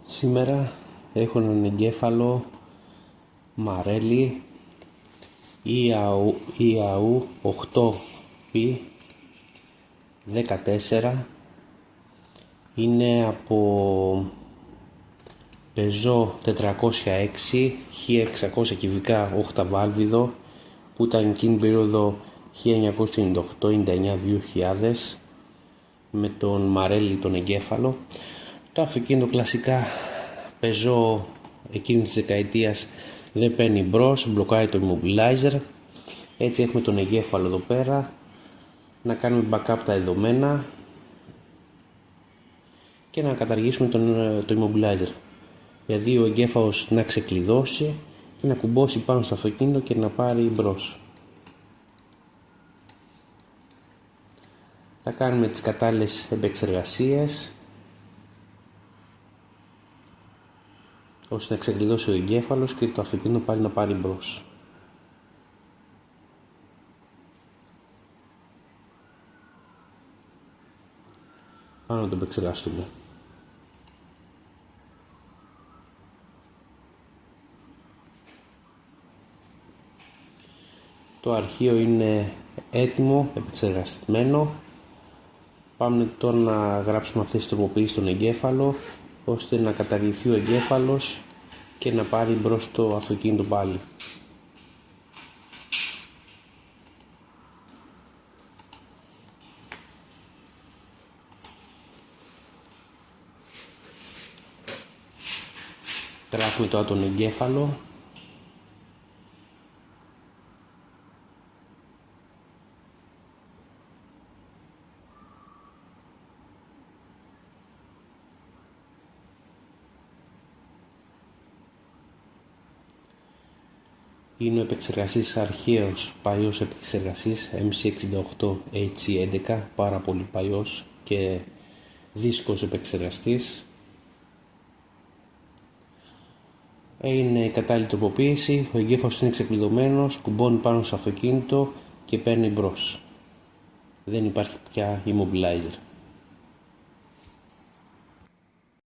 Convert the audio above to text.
Σήμερα έχω έναν εγκέφαλο Marelli IAU 8P 14. Είναι από Peugeot 406 1600 κυβικά 8 βάλβιδο που ήταν εκείνη την περίοδο 1998-99-2000 με τον Marelli τον εγκέφαλο. Το αυτοκίνητο κλασικά Peugeot εκείνης της δεκαετίας δεν παίρνει μπρος, μπλοκάρει το immobilizer. Έτσι έχουμε τον εγκέφαλο εδώ πέρα, να κάνουμε backup τα δεδομένα και να καταργήσουμε το immobilizer. Δηλαδή ο εγκέφαλος να ξεκλειδώσει και να κουμπώσει πάνω στο αυτοκίνητο και να πάρει μπρος. Θα κάνουμε τις κατάλληλες επεξεργασίες ώστε να ξεκλειδώσει ο εγκέφαλος και το αυτοκίνητο πάλι να πάρει μπρος. Πάμε να το επεξεργαστούμε. Το αρχείο είναι έτοιμο, επεξεργασμένο. Πάμε τώρα να γράψουμε αυτές τις τροποποιήσεις στον εγκέφαλο ώστε να καταργηθεί ο εγκέφαλος και να πάρει μπρος το αυτοκίνητο πάλι. Γράφουμε τώρα τον εγκέφαλο. Είναι ο επεξεργαστής αρχαίος παλιός επεξεργαστής MC68HC11, πάρα πολύ παλιός και δύσκολος επεξεργαστής. Έγινε κατάλληλη τροποποίηση, ο εγκέφαλος είναι ξεκλειδωμένος, κουμπώνει πάνω στο αυτοκίνητο και παίρνει μπρος. Δεν υπάρχει πια immobilizer.